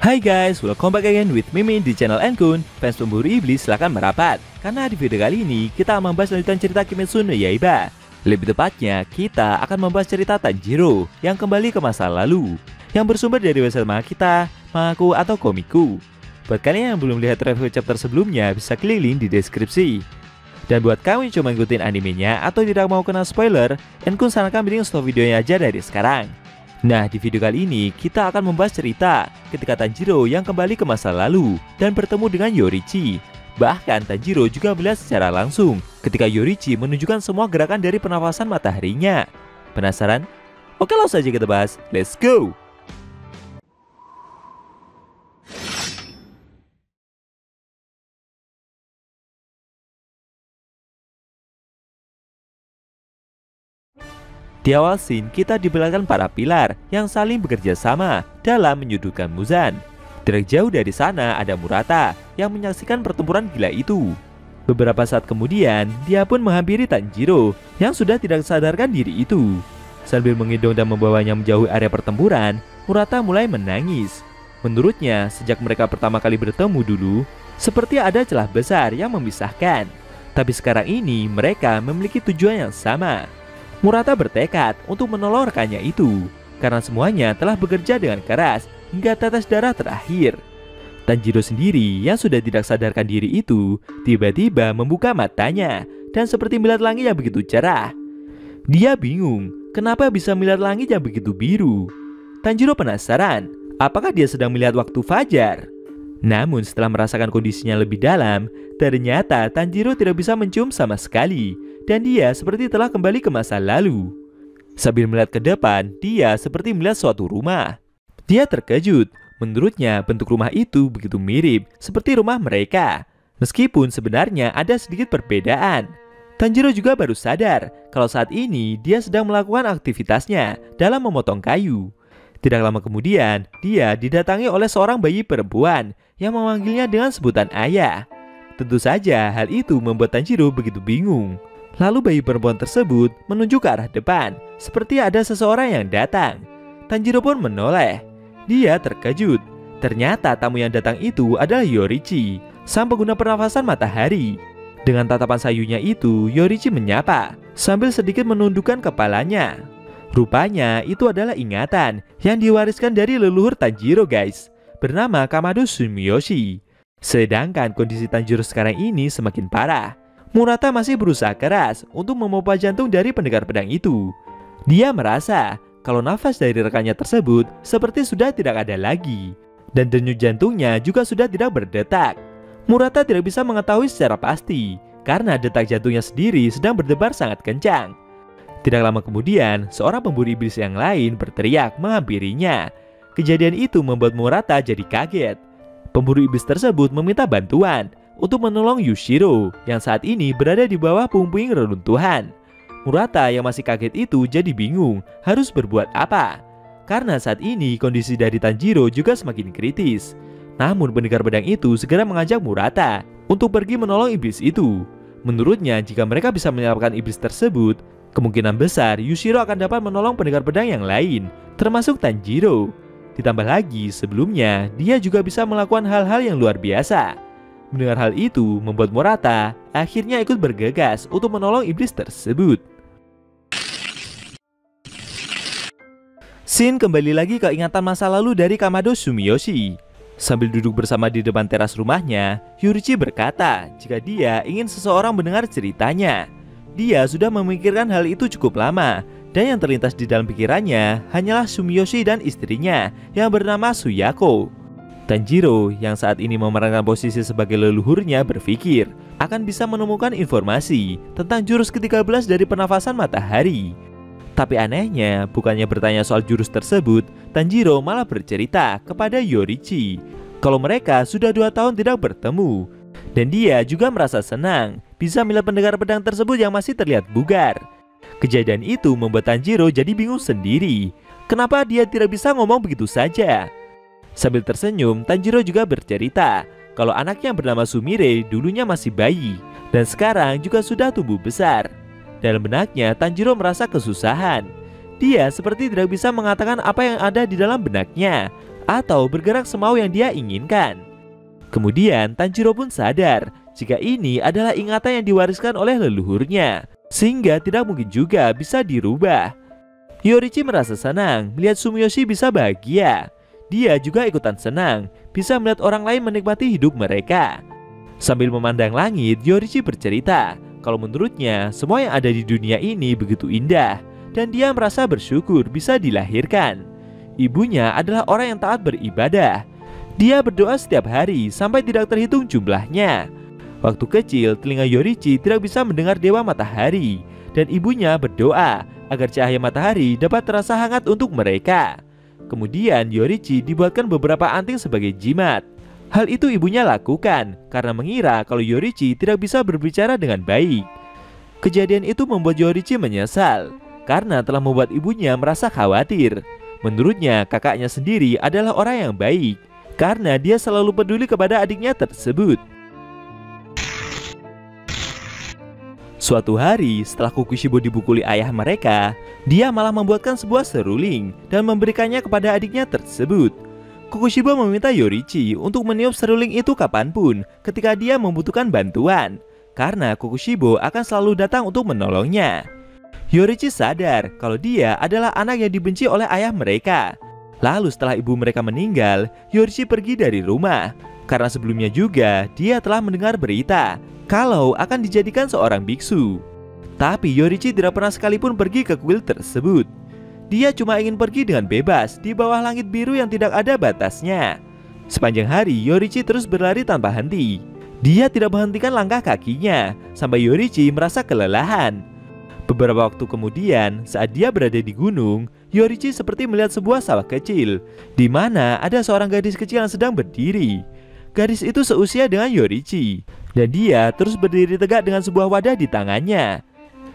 Hai guys, welcome back again with Mimin di channel Enkun. Fans pemburu iblis silahkan merapat, karena di video kali ini kita membahas lanjutan cerita Kimetsu no Yaiba. Lebih tepatnya, kita akan membahas cerita Tanjiro yang kembali ke masa lalu, yang bersumber dari website Mahakita, Mangaku atau Komiku. Buat kalian yang belum lihat review chapter sebelumnya, bisa klik link di deskripsi. Dan buat kamu yang cuma ngikutin animenya atau tidak mau kena spoiler, Enkun sarankan mending stop videonya aja dari sekarang. Nah, di video kali ini kita akan membahas cerita ketika Tanjiro yang kembali ke masa lalu dan bertemu dengan Yorichi. Bahkan Tanjiro juga melihat secara langsung ketika Yorichi menunjukkan semua gerakan dari pernafasan mataharinya. Penasaran? Oke, langsung saja kita bahas. Let's go! Di awal scene, kita diperlihatkan para pilar yang saling bekerja sama dalam menyudutkan Muzan. Tidak jauh dari sana ada Murata yang menyaksikan pertempuran gila itu. Beberapa saat kemudian, dia pun menghampiri Tanjiro yang sudah tidak sadarkan diri itu. Sambil menggendong dan membawanya menjauhi area pertempuran, Murata mulai menangis. Menurutnya, sejak mereka pertama kali bertemu dulu, seperti ada celah besar yang memisahkan. Tapi sekarang ini mereka memiliki tujuan yang sama. Murata bertekad untuk menolong rekannya itu, karena semuanya telah bekerja dengan keras hingga tetes darah terakhir. Tanjiro sendiri yang sudah tidak sadarkan diri itu, tiba-tiba membuka matanya dan seperti melihat langit yang begitu cerah. Dia bingung, kenapa bisa melihat langit yang begitu biru. Tanjiro penasaran, apakah dia sedang melihat waktu fajar? Namun setelah merasakan kondisinya lebih dalam, ternyata Tanjiro tidak bisa mencium sama sekali. Dan dia seperti telah kembali ke masa lalu. Sambil melihat ke depan, dia seperti melihat suatu rumah. Dia terkejut, menurutnya bentuk rumah itu begitu mirip seperti rumah mereka. Meskipun sebenarnya ada sedikit perbedaan. Tanjiro juga baru sadar kalau saat ini dia sedang melakukan aktivitasnya dalam memotong kayu. Tidak lama kemudian, dia didatangi oleh seorang bayi perempuan yang memanggilnya dengan sebutan ayah. Tentu saja hal itu membuat Tanjiro begitu bingung. Lalu bayi perempuan tersebut menunjuk ke arah depan, seperti ada seseorang yang datang. Tanjiro pun menoleh. Dia terkejut. Ternyata tamu yang datang itu adalah Yorichi, sang pengguna pernafasan matahari. Dengan tatapan sayunya itu, Yorichi menyapa, sambil sedikit menundukkan kepalanya. Rupanya itu adalah ingatan yang diwariskan dari leluhur Tanjiro guys, bernama Kamado Sumiyoshi. Sedangkan kondisi Tanjiro sekarang ini semakin parah. Murata masih berusaha keras untuk memompa jantung dari pendekar pedang itu. Dia merasa kalau nafas dari rekannya tersebut seperti sudah tidak ada lagi, dan denyut jantungnya juga sudah tidak berdetak. Murata tidak bisa mengetahui secara pasti karena detak jantungnya sendiri sedang berdebar sangat kencang. Tidak lama kemudian, seorang pemburu iblis yang lain berteriak menghampirinya. Kejadian itu membuat Murata jadi kaget. Pemburu iblis tersebut meminta bantuan untuk menolong Yushiro yang saat ini berada di bawah puing-puing reruntuhan. Murata yang masih kaget itu jadi bingung harus berbuat apa, karena saat ini kondisi dari Tanjiro juga semakin kritis. Namun pendekar pedang itu segera mengajak Murata untuk pergi menolong iblis itu. Menurutnya jika mereka bisa menyelamatkan iblis tersebut, kemungkinan besar Yushiro akan dapat menolong pendekar pedang yang lain, termasuk Tanjiro. Ditambah lagi sebelumnya dia juga bisa melakukan hal-hal yang luar biasa. Mendengar hal itu membuat Murata akhirnya ikut bergegas untuk menolong iblis tersebut. Scene kembali lagi ke ingatan masa lalu dari Kamado Sumiyoshi. Sambil duduk bersama di depan teras rumahnya, Yorichi berkata jika dia ingin seseorang mendengar ceritanya. Dia sudah memikirkan hal itu cukup lama, dan yang terlintas di dalam pikirannya hanyalah Sumiyoshi dan istrinya yang bernama Suyako. Tanjiro yang saat ini memerankan posisi sebagai leluhurnya berpikir akan bisa menemukan informasi tentang jurus ke-13 dari pernafasan matahari. Tapi anehnya, bukannya bertanya soal jurus tersebut, Tanjiro malah bercerita kepada Yorichi kalau mereka sudah 2 tahun tidak bertemu. Dan dia juga merasa senang bisa melihat pendekar pedang tersebut yang masih terlihat bugar. Kejadian itu membuat Tanjiro jadi bingung sendiri. Kenapa dia tidak bisa ngomong begitu saja? Sambil tersenyum, Tanjiro juga bercerita kalau anaknya bernama Sumire dulunya masih bayi dan sekarang juga sudah tumbuh besar. Dalam benaknya, Tanjiro merasa kesusahan. Dia seperti tidak bisa mengatakan apa yang ada di dalam benaknya. atau bergerak semau yang dia inginkan. Kemudian Tanjiro pun sadar jika ini adalah ingatan yang diwariskan oleh leluhurnya, sehingga tidak mungkin juga bisa dirubah. Yorichi merasa senang melihat Sumiyoshi bisa bahagia. Dia juga ikutan senang bisa melihat orang lain menikmati hidup mereka. Sambil memandang langit, Yorichi bercerita kalau menurutnya semua yang ada di dunia ini begitu indah, dan dia merasa bersyukur bisa dilahirkan. Ibunya adalah orang yang taat beribadah. Dia berdoa setiap hari sampai tidak terhitung jumlahnya. Waktu kecil, telinga Yorichi tidak bisa mendengar dewa matahari, dan ibunya berdoa agar cahaya matahari dapat terasa hangat untuk mereka. Kemudian Yorichi dibuatkan beberapa anting sebagai jimat. Hal itu ibunya lakukan karena mengira kalau Yorichi tidak bisa berbicara dengan baik. Kejadian itu membuat Yorichi menyesal karena telah membuat ibunya merasa khawatir. Menurutnya kakaknya sendiri adalah orang yang baik karena dia selalu peduli kepada adiknya tersebut. Suatu hari setelah Kokushibo dipukuli ayah mereka, dia malah membuatkan sebuah seruling dan memberikannya kepada adiknya tersebut. Kokushibo meminta Yorichi untuk meniup seruling itu kapanpun ketika dia membutuhkan bantuan, karena Kokushibo akan selalu datang untuk menolongnya. Yorichi sadar kalau dia adalah anak yang dibenci oleh ayah mereka. Lalu setelah ibu mereka meninggal, Yorichi pergi dari rumah. Karena sebelumnya juga dia telah mendengar berita kalau akan dijadikan seorang biksu. Tapi Yorichi tidak pernah sekalipun pergi ke kuil tersebut. Dia cuma ingin pergi dengan bebas di bawah langit biru yang tidak ada batasnya. Sepanjang hari Yorichi terus berlari tanpa henti. Dia tidak menghentikan langkah kakinya sampai Yorichi merasa kelelahan. Beberapa waktu kemudian, saat dia berada di gunung, Yorichi seperti melihat sebuah sawah kecil di mana ada seorang gadis kecil yang sedang berdiri. Gadis itu seusia dengan Yorichi, dan dia terus berdiri tegak dengan sebuah wadah di tangannya.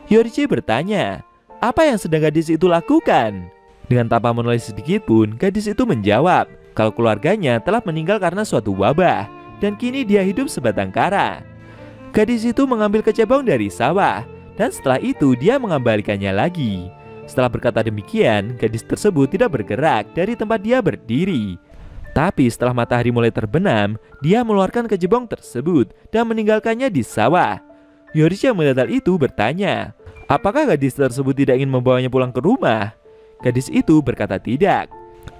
Yorichi bertanya, apa yang sedang gadis itu lakukan? Dengan tanpa menoleh sedikit pun, gadis itu menjawab kalau keluarganya telah meninggal karena suatu wabah, dan kini dia hidup sebatang kara. Gadis itu mengambil kecebong dari sawah, dan setelah itu dia mengembalikannya lagi. Setelah berkata demikian, gadis tersebut tidak bergerak dari tempat dia berdiri. Tapi setelah matahari mulai terbenam, dia mengeluarkan kecebong tersebut dan meninggalkannya di sawah. Yorichi yang melihat hal itu bertanya, apakah gadis tersebut tidak ingin membawanya pulang ke rumah? Gadis itu berkata tidak.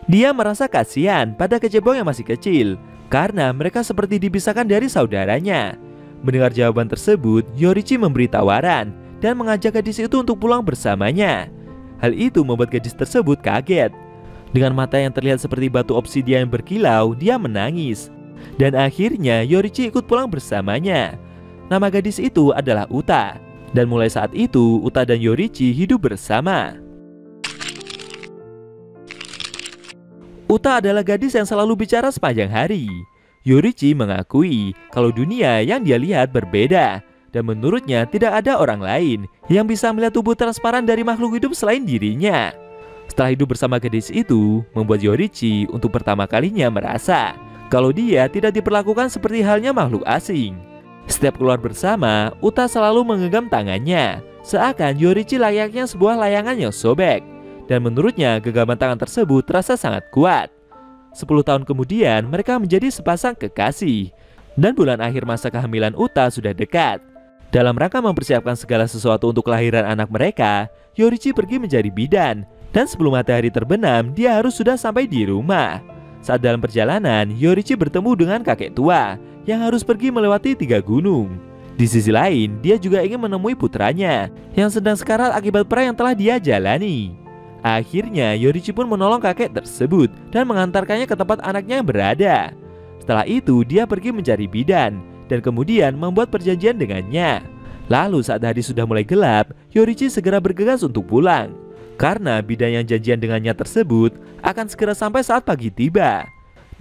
Dia merasa kasihan pada kecebong yang masih kecil karena mereka seperti dipisahkan dari saudaranya. Mendengar jawaban tersebut, Yorichi memberi tawaran dan mengajak gadis itu untuk pulang bersamanya. Hal itu membuat gadis tersebut kaget. Dengan mata yang terlihat seperti batu obsidian yang berkilau, dia menangis. Dan akhirnya Yorichi ikut pulang bersamanya. Nama gadis itu adalah Uta. Dan mulai saat itu, Uta dan Yorichi hidup bersama. Uta adalah gadis yang selalu bicara sepanjang hari. Yorichi mengakui kalau dunia yang dia lihat berbeda, dan menurutnya tidak ada orang lain yang bisa melihat tubuh transparan dari makhluk hidup selain dirinya. Setelah hidup bersama gadis itu, membuat Yorichi untuk pertama kalinya merasa kalau dia tidak diperlakukan seperti halnya makhluk asing. Setiap keluar bersama, Uta selalu menggenggam tangannya, seakan Yorichi layaknya sebuah layangan yang sobek. Dan menurutnya genggaman tangan tersebut terasa sangat kuat. 10 tahun kemudian, mereka menjadi sepasang kekasih. Dan bulan akhir masa kehamilan Uta sudah dekat. Dalam rangka mempersiapkan segala sesuatu untuk kelahiran anak mereka, Yorichi pergi menjadi bidan. Dan sebelum matahari terbenam, dia harus sudah sampai di rumah. Saat dalam perjalanan, Yorichi bertemu dengan kakek tua yang harus pergi melewati 3 gunung. Di sisi lain, dia juga ingin menemui putranya yang sedang sekarat akibat perang yang telah dia jalani. Akhirnya, Yorichi pun menolong kakek tersebut dan mengantarkannya ke tempat anaknya yang berada. Setelah itu, dia pergi mencari bidan dan kemudian membuat perjanjian dengannya. Lalu saat hari sudah mulai gelap, Yorichi segera bergegas untuk pulang. Karena bidan yang janjian dengannya tersebut akan segera sampai saat pagi tiba.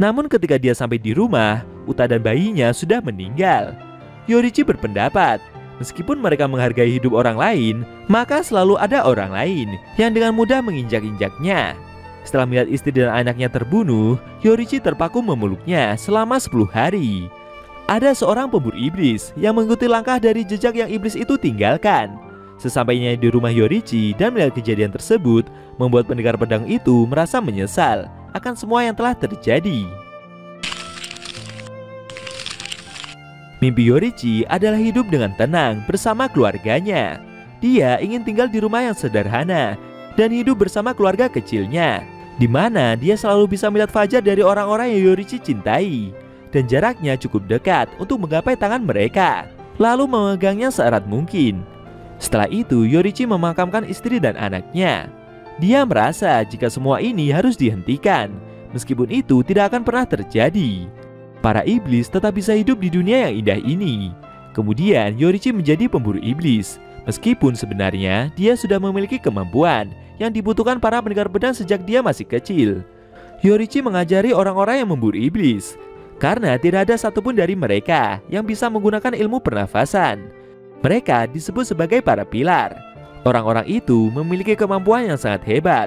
Namun ketika dia sampai di rumah, Uta dan bayinya sudah meninggal. Yorichi berpendapat, meskipun mereka menghargai hidup orang lain, maka selalu ada orang lain yang dengan mudah menginjak-injaknya. Setelah melihat istri dan anaknya terbunuh, Yorichi terpaku memeluknya selama 10 hari. Ada seorang pemburu iblis yang mengikuti langkah dari jejak yang iblis itu tinggalkan. Sesampainya di rumah Yorichi dan melihat kejadian tersebut, membuat pendekar pedang itu merasa menyesal akan semua yang telah terjadi. Mimpi Yorichi adalah hidup dengan tenang bersama keluarganya. Dia ingin tinggal di rumah yang sederhana dan hidup bersama keluarga kecilnya, di mana dia selalu bisa melihat fajar dari orang-orang yang Yorichi cintai, dan jaraknya cukup dekat untuk menggapai tangan mereka, lalu memegangnya seerat mungkin. Setelah itu, Yorichi memakamkan istri dan anaknya. Dia merasa jika semua ini harus dihentikan, meskipun itu tidak akan pernah terjadi. Para iblis tetap bisa hidup di dunia yang indah ini. Kemudian Yorichi menjadi pemburu iblis, meskipun sebenarnya dia sudah memiliki kemampuan yang dibutuhkan para pendekar pedang sejak dia masih kecil. Yorichi mengajari orang-orang yang memburu iblis, karena tidak ada satupun dari mereka yang bisa menggunakan ilmu pernafasan. Mereka disebut sebagai para pilar. Orang-orang itu memiliki kemampuan yang sangat hebat.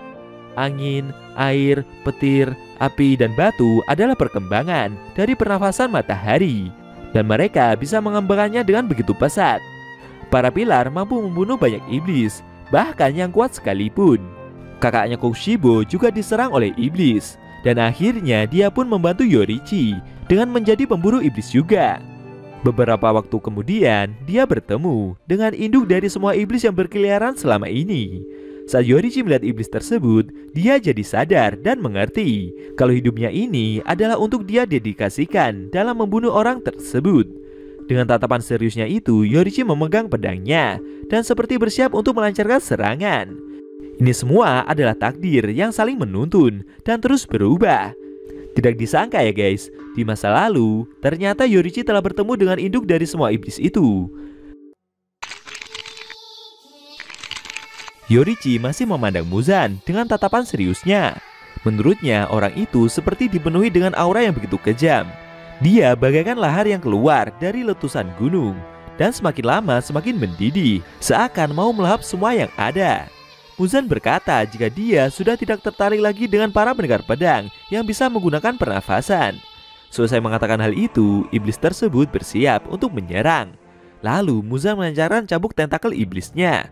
Angin, air, petir, api, dan batu adalah perkembangan dari pernafasan matahari, dan mereka bisa mengembangkannya dengan begitu pesat. Para pilar mampu membunuh banyak iblis, bahkan yang kuat sekalipun. Kakaknya Kokushibo juga diserang oleh iblis, dan akhirnya dia pun membantu Yorichi dengan menjadi pemburu iblis juga. Beberapa waktu kemudian, dia bertemu dengan induk dari semua iblis yang berkeliaran selama ini. Saat Yorichi melihat iblis tersebut, dia jadi sadar dan mengerti kalau hidupnya ini adalah untuk dia dedikasikan dalam membunuh orang tersebut. Dengan tatapan seriusnya itu, Yorichi memegang pedangnya dan seperti bersiap untuk melancarkan serangan. Ini semua adalah takdir yang saling menuntun dan terus berubah. Tidak disangka ya guys, di masa lalu ternyata Yorichi telah bertemu dengan induk dari semua iblis itu. Yorichi masih memandang Muzan dengan tatapan seriusnya. Menurutnya orang itu seperti dipenuhi dengan aura yang begitu kejam. Dia bagaikan lahar yang keluar dari letusan gunung, dan semakin lama semakin mendidih, seakan mau melahap semua yang ada. Muzan berkata jika dia sudah tidak tertarik lagi dengan para pendekar pedang yang bisa menggunakan pernafasan. Selesai mengatakan hal itu, iblis tersebut bersiap untuk menyerang. Lalu Muzan melancarkan cabuk tentakel iblisnya.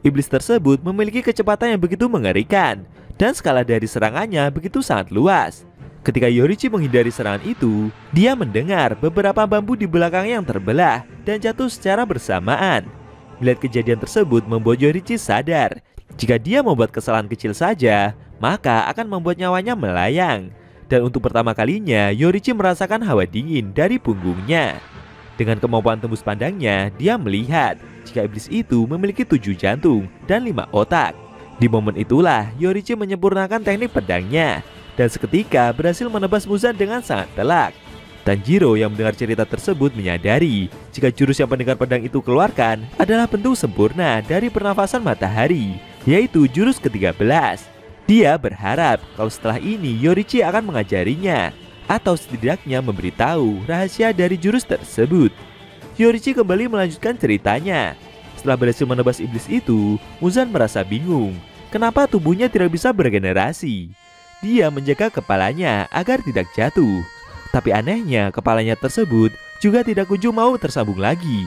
Iblis tersebut memiliki kecepatan yang begitu mengerikan, dan skala dari serangannya begitu sangat luas. Ketika Yorichi menghindari serangan itu, dia mendengar beberapa bambu di belakangnya yang terbelah dan jatuh secara bersamaan. Melihat kejadian tersebut membuat Yorichi sadar jika dia membuat kesalahan kecil saja, maka akan membuat nyawanya melayang. Dan untuk pertama kalinya, Yorichi merasakan hawa dingin dari punggungnya. Dengan kemampuan tembus pandangnya, dia melihat jika iblis itu memiliki 7 jantung dan 5 otak. Di momen itulah, Yorichi menyempurnakan teknik pedangnya, dan seketika berhasil menebas Muzan dengan sangat telak. Tanjiro yang mendengar cerita tersebut menyadari jika jurus yang pendekar pedang itu keluarkan adalah bentuk sempurna dari pernafasan matahari, yaitu jurus ke-13. Dia berharap kalau setelah ini Yorichi akan mengajarinya, atau setidaknya memberitahu rahasia dari jurus tersebut. Yorichi kembali melanjutkan ceritanya. Setelah berhasil menebas iblis itu, Muzan merasa bingung kenapa tubuhnya tidak bisa beregenerasi. Dia menjaga kepalanya agar tidak jatuh, tapi anehnya kepalanya tersebut juga tidak kunjung mau tersambung lagi.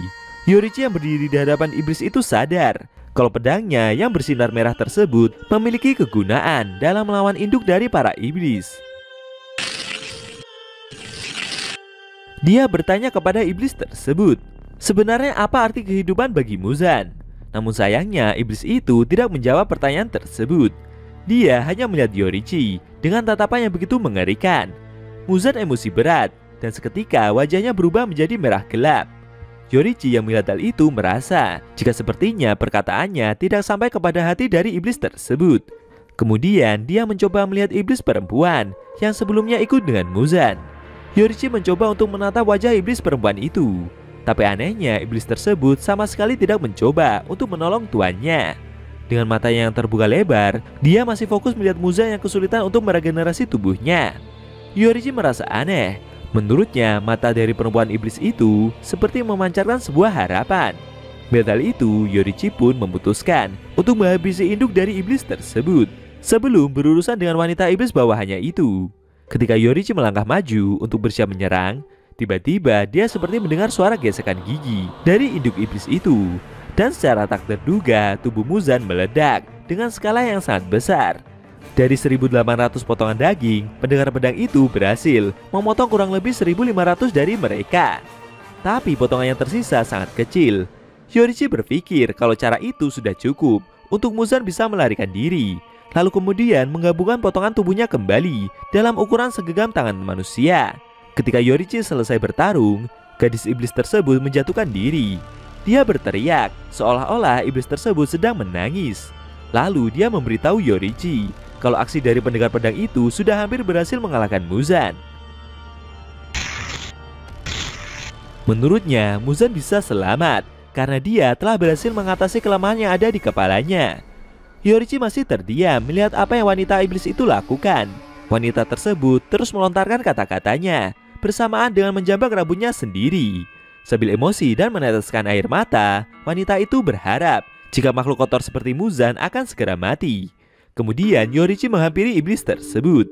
Yorichi yang berdiri di hadapan iblis itu sadar kalau pedangnya yang bersinar merah tersebut memiliki kegunaan dalam melawan induk dari para iblis. Dia bertanya kepada iblis tersebut, sebenarnya apa arti kehidupan bagi Muzan? Namun sayangnya iblis itu tidak menjawab pertanyaan tersebut. Dia hanya melihat Yorichi dengan tatapan yang begitu mengerikan. Muzan emosi berat dan seketika wajahnya berubah menjadi merah gelap. Yorichi yang melihat hal itu merasa jika sepertinya perkataannya tidak sampai kepada hati dari iblis tersebut. Kemudian dia mencoba melihat iblis perempuan yang sebelumnya ikut dengan Muzan. Yorichi mencoba untuk menatap wajah iblis perempuan itu, tapi anehnya iblis tersebut sama sekali tidak mencoba untuk menolong tuannya. Dengan matanya yang terbuka lebar, dia masih fokus melihat Muzan yang kesulitan untuk meregenerasi tubuhnya. Yorichi merasa aneh. Menurutnya, mata dari perempuan iblis itu seperti memancarkan sebuah harapan. Melihat hal itu, Yorichi pun memutuskan untuk menghabisi induk dari iblis tersebut sebelum berurusan dengan wanita iblis bawahannya itu. Ketika Yorichi melangkah maju untuk bersiap menyerang, tiba-tiba dia seperti mendengar suara gesekan gigi dari induk iblis itu. Dan secara tak terduga, tubuh Muzan meledak dengan skala yang sangat besar. Dari 1.800 potongan daging, pendengar pedang itu berhasil memotong kurang lebih 1.500 dari mereka. Tapi potongan yang tersisa sangat kecil. Yorichi berpikir kalau cara itu sudah cukup untuk Muzan bisa melarikan diri. Lalu kemudian menggabungkan potongan tubuhnya kembali dalam ukuran segenggam tangan manusia. Ketika Yorichi selesai bertarung, gadis iblis tersebut menjatuhkan diri. Dia berteriak seolah-olah iblis tersebut sedang menangis. Lalu dia memberitahu Yorichi kalau aksi dari pendengar pedang itu sudah hampir berhasil mengalahkan Muzan. Menurutnya, Muzan bisa selamat karena dia telah berhasil mengatasi kelemahan yang ada di kepalanya. Yorichi masih terdiam melihat apa yang wanita iblis itu lakukan. Wanita tersebut terus melontarkan kata-katanya bersamaan dengan menjambak rambutnya sendiri. Sambil emosi dan meneteskan air mata, wanita itu berharap jika makhluk kotor seperti Muzan akan segera mati. Kemudian Yorichi menghampiri iblis tersebut.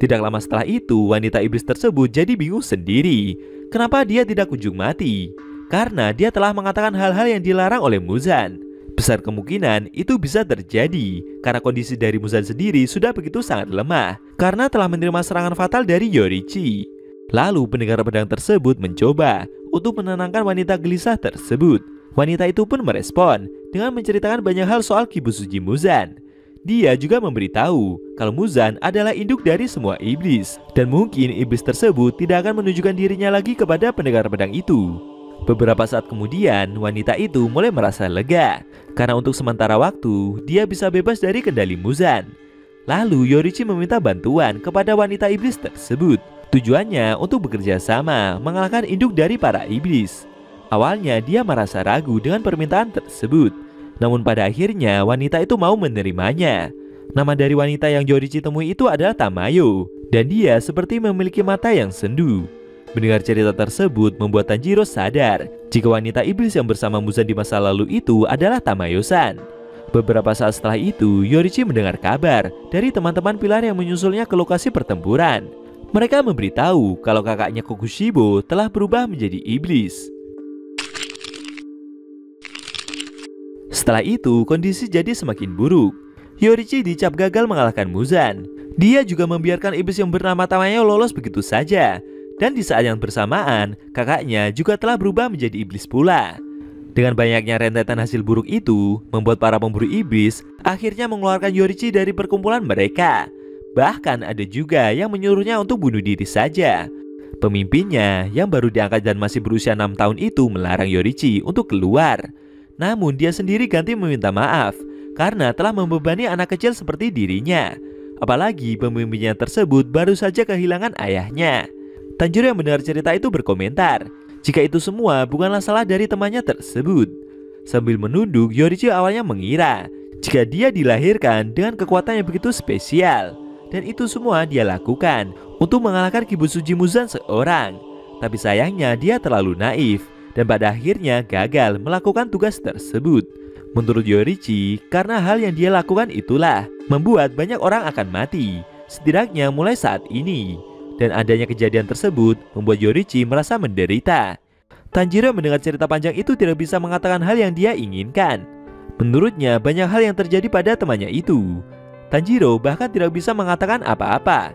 Tidak lama setelah itu, wanita iblis tersebut jadi bingung sendiri. Kenapa dia tidak kunjung mati? Karena dia telah mengatakan hal-hal yang dilarang oleh Muzan. Besar kemungkinan itu bisa terjadi karena kondisi dari Muzan sendiri sudah begitu sangat lemah karena telah menerima serangan fatal dari Yorichi. Lalu pendengar pedang tersebut mencoba untuk menenangkan wanita gelisah tersebut. Wanita itu pun merespon dengan menceritakan banyak hal soal Kibusuji Muzan. Dia juga memberitahu kalau Muzan adalah induk dari semua iblis dan mungkin iblis tersebut tidak akan menunjukkan dirinya lagi kepada pendengar pedang itu. Beberapa saat kemudian, wanita itu mulai merasa lega karena untuk sementara waktu dia bisa bebas dari kendali Muzan. Lalu Yorichi meminta bantuan kepada wanita iblis tersebut. Tujuannya untuk bekerja sama mengalahkan induk dari para iblis. Awalnya dia merasa ragu dengan permintaan tersebut. Namun pada akhirnya wanita itu mau menerimanya. Nama dari wanita yang Yorichi temui itu adalah Tamayo. Dan dia seperti memiliki mata yang sendu. Mendengar cerita tersebut membuat Tanjiro sadar jika wanita iblis yang bersama Muzan di masa lalu itu adalah Tamayo-san. Beberapa saat setelah itu, Yorichi mendengar kabar dari teman-teman pilar yang menyusulnya ke lokasi pertempuran. Mereka memberitahu kalau kakaknya Kokushibo telah berubah menjadi iblis. Setelah itu, kondisi jadi semakin buruk. Yorichi dicap gagal mengalahkan Muzan. Dia juga membiarkan iblis yang bernama Tamayo lolos begitu saja. Dan di saat yang bersamaan, kakaknya juga telah berubah menjadi iblis pula. Dengan banyaknya rentetan hasil buruk itu, membuat para pemburu iblis akhirnya mengeluarkan Yorichi dari perkumpulan mereka. Bahkan ada juga yang menyuruhnya untuk bunuh diri saja. Pemimpinnya yang baru diangkat dan masih berusia 6 tahun itu melarang Yorichi untuk keluar. Namun dia sendiri ganti meminta maaf karena telah membebani anak kecil seperti dirinya. Apalagi pemimpinnya tersebut baru saja kehilangan ayahnya. Tanjiro yang mendengar cerita itu berkomentar jika itu semua bukanlah salah dari temannya tersebut. Sambil menunduk, Yorichi awalnya mengira jika dia dilahirkan dengan kekuatan yang begitu spesial. Dan itu semua dia lakukan untuk mengalahkan Kibusuji Muzan seorang. Tapi sayangnya dia terlalu naif dan pada akhirnya gagal melakukan tugas tersebut. Menurut Yorichi, karena hal yang dia lakukan itulah membuat banyak orang akan mati, setidaknya mulai saat ini. Dan adanya kejadian tersebut membuat Yorichi merasa menderita. Tanjiro mendengar cerita panjang itu tidak bisa mengatakan hal yang dia inginkan. Menurutnya banyak hal yang terjadi pada temannya itu. Tanjiro bahkan tidak bisa mengatakan apa-apa.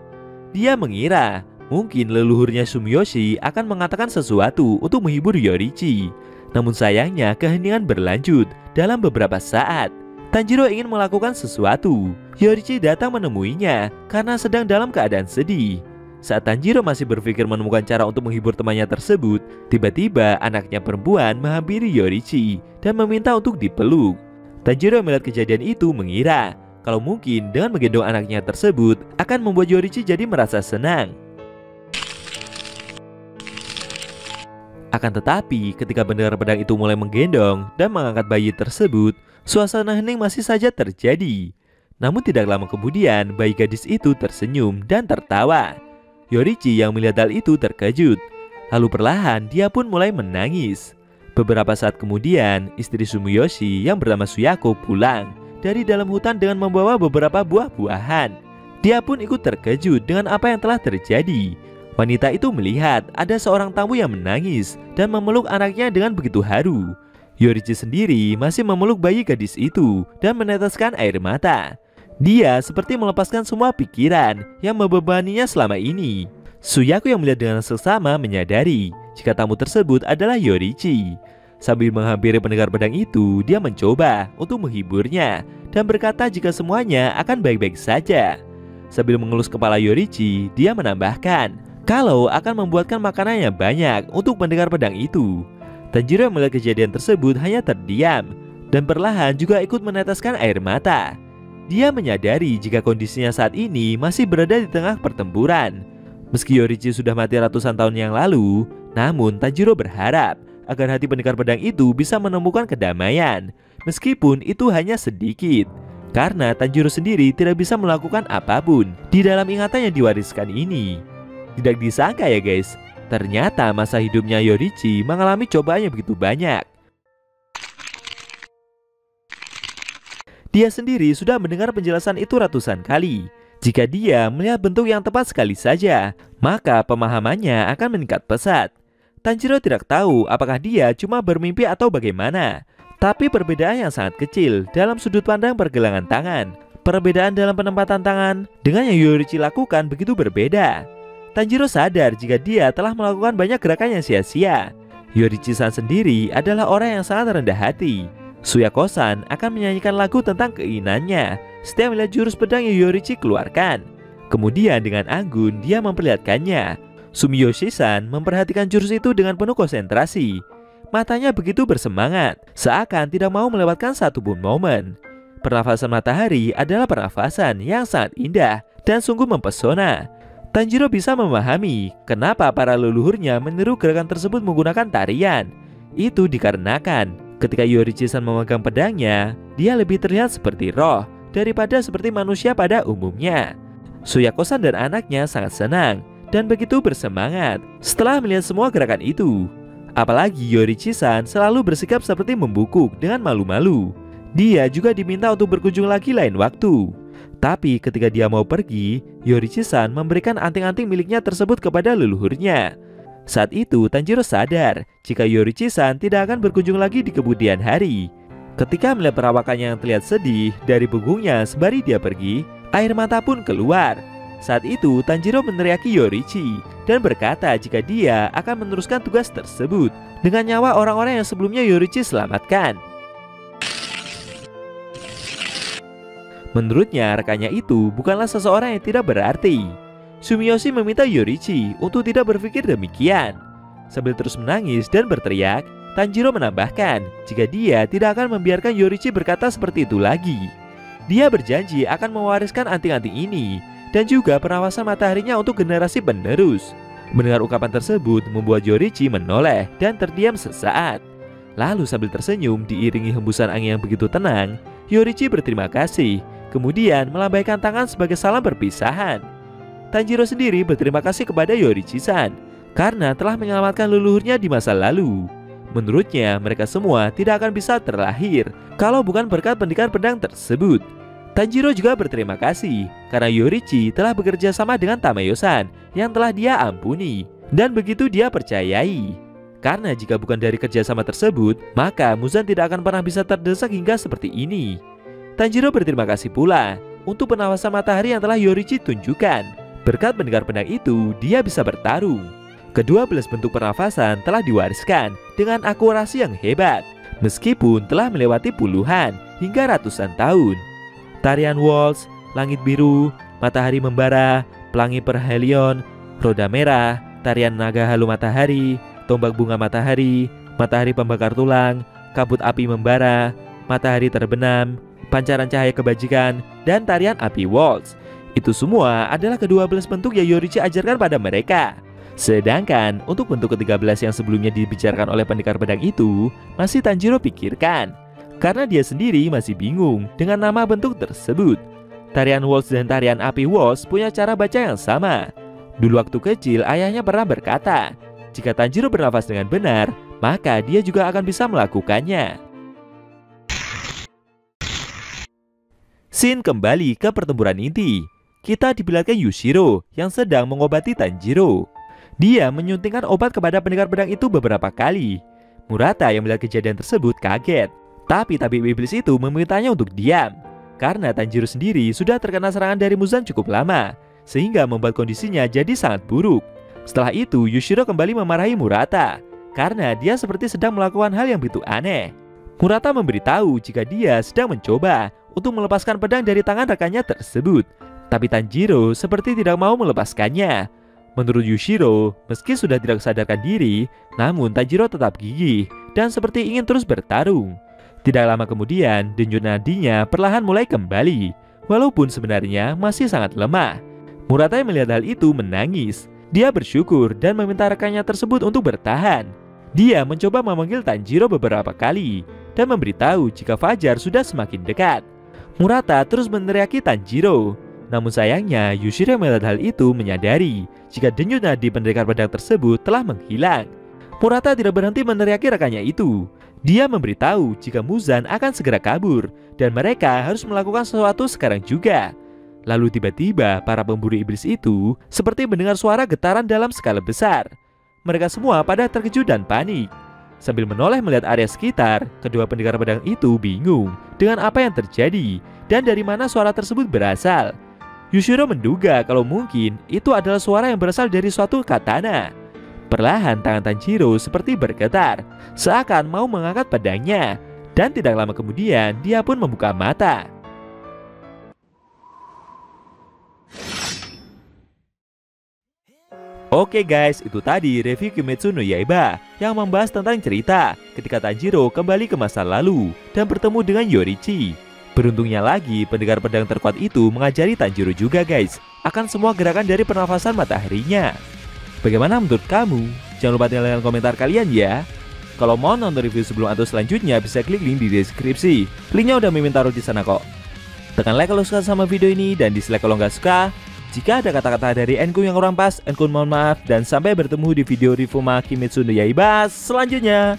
Dia mengira mungkin leluhurnya Sumiyoshi akan mengatakan sesuatu untuk menghibur Yorichi. Namun sayangnya keheningan berlanjut dalam beberapa saat. Tanjiro ingin melakukan sesuatu. Yorichi datang menemuinya karena sedang dalam keadaan sedih. Saat Tanjiro masih berpikir menemukan cara untuk menghibur temannya tersebut, tiba-tiba anaknya perempuan menghampiri Yorichi dan meminta untuk dipeluk. Tanjiro melihat kejadian itu mengira kalau mungkin dengan menggendong anaknya tersebut akan membuat Yorichi jadi merasa senang. Akan tetapi, ketika pendengar pedang itu mulai menggendong dan mengangkat bayi tersebut, suasana hening masih saja terjadi. Namun tidak lama kemudian, bayi gadis itu tersenyum dan tertawa. Yorichi yang melihat hal itu terkejut. Lalu perlahan dia pun mulai menangis. Beberapa saat kemudian, istri Sumiyoshi yang bernama Suyako pulang dari dalam hutan dengan membawa beberapa buah-buahan. Dia pun ikut terkejut dengan apa yang telah terjadi. Wanita itu melihat ada seorang tamu yang menangis dan memeluk anaknya dengan begitu haru. Yorichi sendiri masih memeluk bayi gadis itu dan meneteskan air mata. Dia seperti melepaskan semua pikiran yang membebaninya selama ini. Suyaku yang melihat dengan seksama menyadari jika tamu tersebut adalah Yorichi. Sambil menghampiri pendekar pedang itu, dia mencoba untuk menghiburnya dan berkata jika semuanya akan baik-baik saja. Sambil mengelus kepala Yorichi, dia menambahkan kalau akan membuatkan makanan yang banyak untuk pendekar pedang itu. Tanjiro yang melihat kejadian tersebut hanya terdiam dan perlahan juga ikut meneteskan air mata. Dia menyadari jika kondisinya saat ini masih berada di tengah pertempuran. Meski Yorichi sudah mati ratusan tahun yang lalu, namun Tanjiro berharap agar hati pendekar pedang itu bisa menemukan kedamaian, meskipun itu hanya sedikit. Karena Tanjiro sendiri tidak bisa melakukan apapun di dalam ingatan yang diwariskan ini. Tidak disangka ya guys, ternyata masa hidupnya Yorichi mengalami cobaan yang begitu banyak. Dia sendiri sudah mendengar penjelasan itu ratusan kali. Jika dia melihat bentuk yang tepat sekali saja, maka pemahamannya akan meningkat pesat. Tanjiro tidak tahu apakah dia cuma bermimpi atau bagaimana. Tapi perbedaan yang sangat kecil dalam sudut pandang pergelangan tangan, perbedaan dalam penempatan tangan dengan yang Yorichi lakukan begitu berbeda. Tanjiro sadar jika dia telah melakukan banyak gerakan yang sia-sia. Yorichi-san sendiri adalah orang yang sangat rendah hati. Suyako-san akan menyanyikan lagu tentang keinginannya setiap melihat jurus pedang yang Yorichi keluarkan. Kemudian dengan anggun dia memperlihatkannya. Sumiyoshi-san memperhatikan jurus itu dengan penuh konsentrasi. Matanya begitu bersemangat, seakan tidak mau melewatkan satupun momen. Pernafasan matahari adalah pernafasan yang sangat indah dan sungguh mempesona. Tanjiro bisa memahami kenapa para leluhurnya meniru gerakan tersebut menggunakan tarian. Itu dikarenakan ketika Yorichi-san memegang pedangnya, dia lebih terlihat seperti roh daripada seperti manusia pada umumnya. Suyako-san dan anaknya sangat senang dan begitu bersemangat setelah melihat semua gerakan itu. Apalagi Yorichi-san selalu bersikap seperti membungkuk dengan malu-malu. Dia juga diminta untuk berkunjung lagi lain waktu. Tapi ketika dia mau pergi, Yorichi-san memberikan anting-anting miliknya tersebut kepada leluhurnya. Saat itu Tanjiro sadar jika Yorichi-san tidak akan berkunjung lagi di kemudian hari. Ketika melihat perawakannya yang terlihat sedih dari punggungnya sembari dia pergi, air mata pun keluar. Saat itu Tanjiro meneriaki Yorichi dan berkata jika dia akan meneruskan tugas tersebut dengan nyawa orang-orang yang sebelumnya Yorichi selamatkan. Menurutnya rekannya itu bukanlah seseorang yang tidak berarti. Sumiyoshi meminta Yorichi untuk tidak berpikir demikian. Sambil terus menangis dan berteriak, Tanjiro menambahkan jika dia tidak akan membiarkan Yorichi berkata seperti itu lagi. Dia berjanji akan mewariskan anting-anting ini dan juga pernafasan mataharinya untuk generasi penerus. Mendengar ungkapan tersebut membuat Yorichi menoleh dan terdiam sesaat. Lalu sambil tersenyum diiringi hembusan angin yang begitu tenang, Yorichi berterima kasih, kemudian melambaikan tangan sebagai salam perpisahan. Tanjiro sendiri berterima kasih kepada Yorichi-san karena telah menyelamatkan leluhurnya di masa lalu. Menurutnya mereka semua tidak akan bisa terlahir kalau bukan berkat pendekar pedang tersebut. Tanjiro juga berterima kasih karena Yorichi telah bekerja sama dengan Tamayo-san yang telah dia ampuni dan begitu dia percayai. Karena jika bukan dari kerjasama tersebut, maka Muzan tidak akan pernah bisa terdesak hingga seperti ini. Tanjiro berterima kasih pula untuk pernafasan matahari yang telah Yorichi tunjukkan. Berkat pendekar pedang itu, dia bisa bertarung. Kedua belas bentuk pernafasan telah diwariskan dengan akurasi yang hebat, meskipun telah melewati puluhan hingga ratusan tahun. Tarian waltz, langit biru, matahari membara, pelangi perhelion, roda merah, tarian naga halu matahari, tombak bunga matahari, matahari pembakar tulang, kabut api membara, matahari terbenam, pancaran cahaya kebajikan, dan tarian api waltz. Itu semua adalah ke-12 bentuk yang Yorichi ajarkan pada mereka. Sedangkan untuk bentuk ke-13 yang sebelumnya dibicarakan oleh pendekar pedang itu masih Tanjiro pikirkan, karena dia sendiri masih bingung dengan nama bentuk tersebut. Tarian waltz dan tarian api waltz punya cara baca yang sama. Dulu waktu kecil ayahnya pernah berkata, jika Tanjiro bernafas dengan benar, maka dia juga akan bisa melakukannya. Scene kembali ke pertempuran inti. Kita diperlihatkan Yushiro yang sedang mengobati Tanjiro. Dia menyuntingkan obat kepada pendekar pedang itu beberapa kali. Murata yang melihat kejadian tersebut kaget, tapi tabib iblis itu memintanya untuk diam. karena Tanjiro sendiri sudah terkena serangan dari Muzan cukup lama, sehingga membuat kondisinya jadi sangat buruk. Setelah itu, Yushiro kembali memarahi Murata karena dia seperti sedang melakukan hal yang begitu aneh. Murata memberitahu jika dia sedang mencoba untuk melepaskan pedang dari tangan rekannya tersebut, tapi Tanjiro seperti tidak mau melepaskannya. Menurut Yushiro, meski sudah tidak sadarkan diri, namun Tanjiro tetap gigih dan seperti ingin terus bertarung. Tidak lama kemudian, denyut nadinya perlahan mulai kembali, walaupun sebenarnya masih sangat lemah. Murata yang melihat hal itu menangis. Dia bersyukur dan meminta rekannya tersebut untuk bertahan. Dia mencoba memanggil Tanjiro beberapa kali dan memberitahu jika fajar sudah semakin dekat. Murata terus meneriaki Tanjiro. Namun sayangnya, Yushiro yang melihat hal itu menyadari jika denyut nadi pendekar pedang tersebut telah menghilang. Murata tidak berhenti meneriaki rekannya itu. Dia memberitahu jika Muzan akan segera kabur dan mereka harus melakukan sesuatu sekarang juga. Lalu tiba-tiba para pemburu iblis itu seperti mendengar suara getaran dalam skala besar. Mereka semua pada terkejut dan panik. Sambil menoleh melihat area sekitar, kedua pendekar pedang itu bingung dengan apa yang terjadi dan dari mana suara tersebut berasal. Yushiro menduga kalau mungkin itu adalah suara yang berasal dari suatu katana. Perlahan tangan Tanjiro seperti bergetar, seakan mau mengangkat pedangnya, dan tidak lama kemudian dia pun membuka mata. Oke guys, itu tadi review Kimetsu no Yaiba yang membahas tentang cerita ketika Tanjiro kembali ke masa lalu dan bertemu dengan Yorichi. Beruntungnya lagi, pendekar pedang terkuat itu mengajari Tanjiro juga guys akan semua gerakan dari pernafasan mataharinya. Bagaimana menurut kamu? Jangan lupa tinggalkan komentar kalian ya. Kalau mau nonton review sebelum atau selanjutnya bisa klik link di deskripsi. Linknya udah mimin taruh di sana kok. Tekan like kalau suka sama video ini dan dislike kalau nggak suka. Jika ada kata-kata dari Enku yang kurang pas, Enku mohon maaf dan sampai bertemu di video review Kimetsu no Yaiba selanjutnya.